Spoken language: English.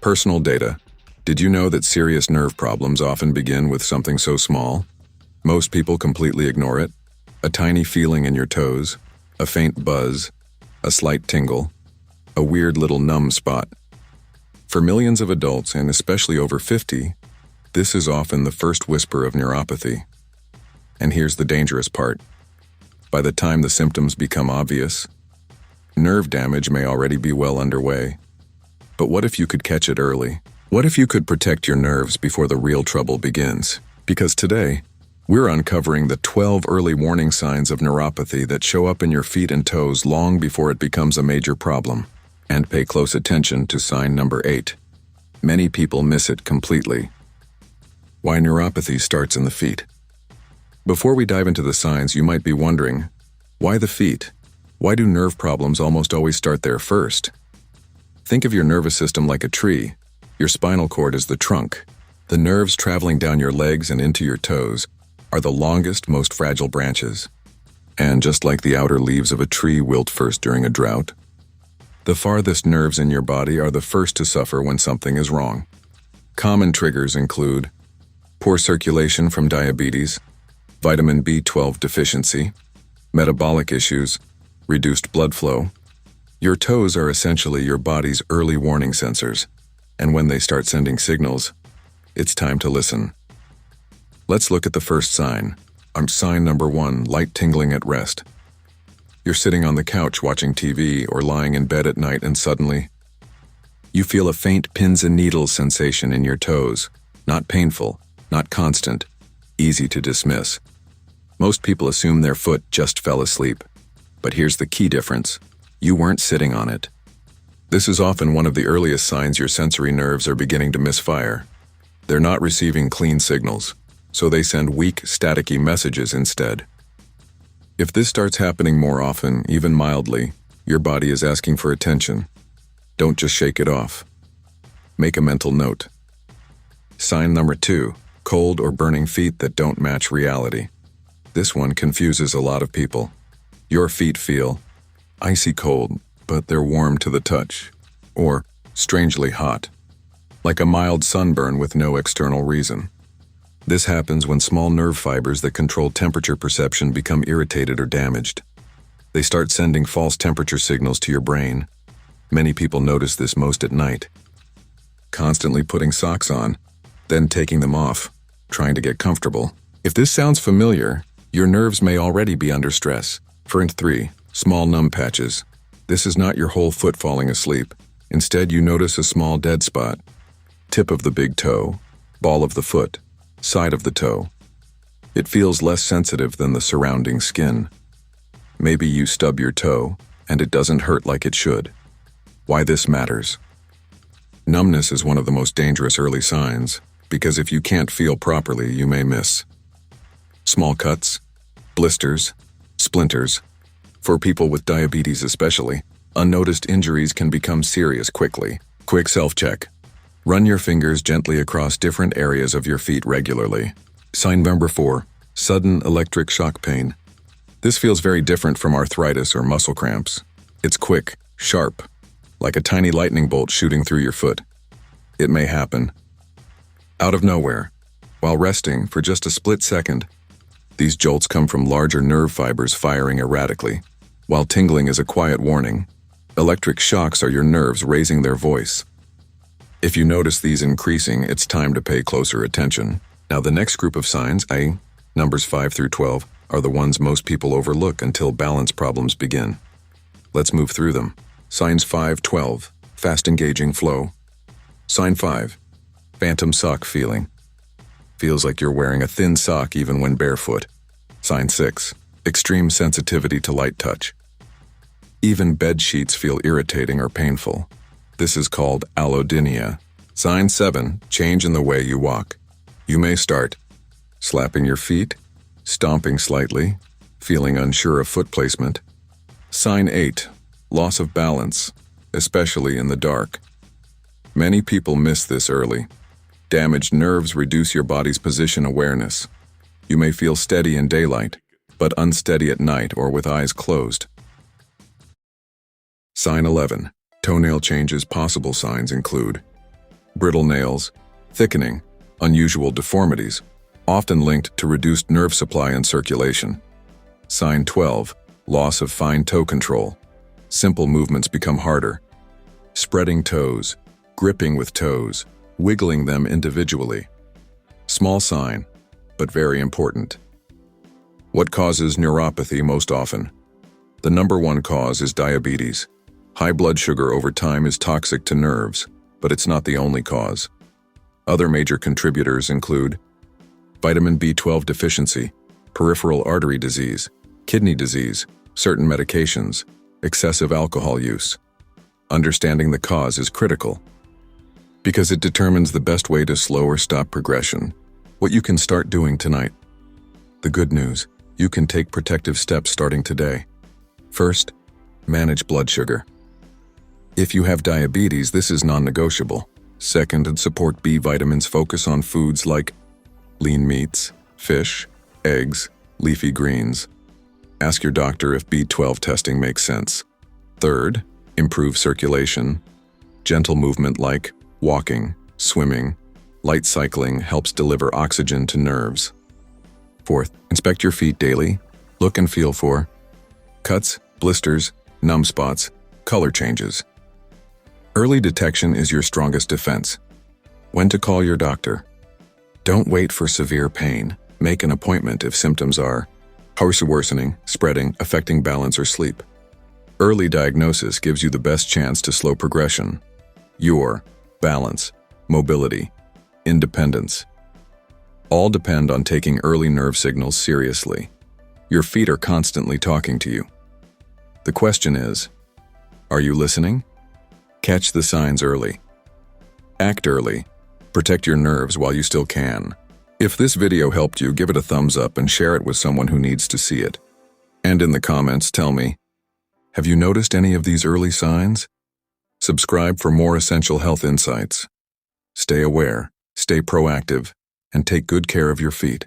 Personal data. Did you know that serious nerve problems often begin with something so small? Most people completely ignore it. A tiny feeling in your toes, a faint buzz, a slight tingle, a weird little numb spot. For millions of adults, and especially over 50, this is often the first whisper of neuropathy. And here's the dangerous part. By the time the symptoms become obvious, nerve damage may already be well underway. But what if you could catch it early? What if you could protect your nerves before the real trouble begins? Because today, we're uncovering the 12 early warning signs of neuropathy that show up in your feet and toes long before it becomes a major problem. And pay close attention to sign number 8. Many people miss it completely. Why neuropathy starts in the feet. Before we dive into the signs, you might be wondering, why the feet? Why do nerve problems almost always start there first? Think of your nervous system like a tree. Your spinal cord is the trunk. The nerves traveling down your legs and into your toes are the longest, most fragile branches. And just like the outer leaves of a tree wilt first during a drought, the farthest nerves in your body are the first to suffer when something is wrong. Common triggers include poor circulation from diabetes, vitamin B12 deficiency, metabolic issues, reduced blood flow. Your toes are essentially your body's early warning sensors, and when they start sending signals, it's time to listen. Let's look at the first sign. Sign number 1, light tingling at rest. You're sitting on the couch watching TV or lying in bed at night and suddenly, you feel a faint pins and needles sensation in your toes. Not painful, not constant, easy to dismiss. Most people assume their foot just fell asleep. But here's the key difference. You weren't sitting on it. This is often one of the earliest signs your sensory nerves are beginning to misfire. They're not receiving clean signals, so they send weak, staticky messages instead. If this starts happening more often, even mildly, your body is asking for attention. Don't just shake it off. Make a mental note. Sign number 2, cold or burning feet that don't match reality. This one confuses a lot of people. Your feet feel icy cold, but they're warm to the touch, or strangely hot, like a mild sunburn with no external reason. This happens when small nerve fibers that control temperature perception become irritated or damaged. They start sending false temperature signals to your brain. Many people notice this most at night. Constantly putting socks on, then taking them off, trying to get comfortable. If this sounds familiar, your nerves may already be under stress. For 3, small numb patches. This is not your whole foot falling asleep. Instead, you notice a small dead spot. Tip of the big toe, ball of the foot, side of the toe. It feels less sensitive than the surrounding skin. Maybe you stub your toe, and it doesn't hurt like it should. Why this matters? Numbness is one of the most dangerous early signs, because if you can't feel properly, you may miss small cuts, blisters, splinters. For people with diabetes especially, unnoticed injuries can become serious quickly. Quick self-check. Run your fingers gently across different areas of your feet regularly. Sign number 4, sudden electric shock pain. This feels very different from arthritis or muscle cramps. It's quick, sharp, like a tiny lightning bolt shooting through your foot. It may happen out of nowhere, while resting for just a split second. These jolts come from larger nerve fibers firing erratically. While tingling is a quiet warning, electric shocks are your nerves raising their voice. If you notice these increasing, it's time to pay closer attention. Now the next group of signs, numbers 5 through 12, are the ones most people overlook until balance problems begin. Let's move through them. Signs 5-12, fast engaging flow. Sign 5, phantom sock feeling. Feels like you're wearing a thin sock even when barefoot. Sign 6, extreme sensitivity to light touch. Even bed sheets feel irritating or painful. This is called allodynia. Sign 7, change in the way you walk. You may start slapping your feet, stomping slightly, feeling unsure of foot placement. Sign 8, loss of balance, especially in the dark. Many people miss this early. Damaged nerves reduce your body's position awareness. You may feel steady in daylight, but unsteady at night or with eyes closed. Sign 11, toenail changes. Possible signs include brittle nails, thickening, unusual deformities, often linked to reduced nerve supply and circulation. Sign 12, loss of fine toe control. Simple movements become harder. Spreading toes, gripping with toes, wiggling them individually. Small sign, but very important. What causes neuropathy most often? The number one cause is diabetes. High blood sugar over time is toxic to nerves, but it's not the only cause. Other major contributors include vitamin B12 deficiency, peripheral artery disease, kidney disease, certain medications, excessive alcohol use. Understanding the cause is critical because it determines the best way to slow or stop progression. What you can start doing tonight. The good news, you can take protective steps starting today. First, manage blood sugar. If you have diabetes, this is non-negotiable. Second, and support B vitamins. Focus on foods like lean meats, fish, eggs, leafy greens. Ask your doctor if B12 testing makes sense. Third, improve circulation. Gentle movement like walking, swimming, light cycling helps deliver oxygen to nerves. Fourth, inspect your feet daily. Look and feel for cuts, blisters, numb spots, color changes. Early detection is your strongest defense. When to call your doctor. Don't wait for severe pain. Make an appointment if symptoms are worsening, spreading, affecting balance or sleep. Early diagnosis gives you the best chance to slow progression. Your balance, mobility, independence. All depend on taking early nerve signals seriously. Your feet are constantly talking to you. The question is, are you listening? Catch the signs early. Act early. Protect your nerves while you still can. If this video helped you, give it a thumbs up and share it with someone who needs to see it. And in the comments, tell me, have you noticed any of these early signs? Subscribe for more essential health insights. Stay aware, stay proactive, and take good care of your feet.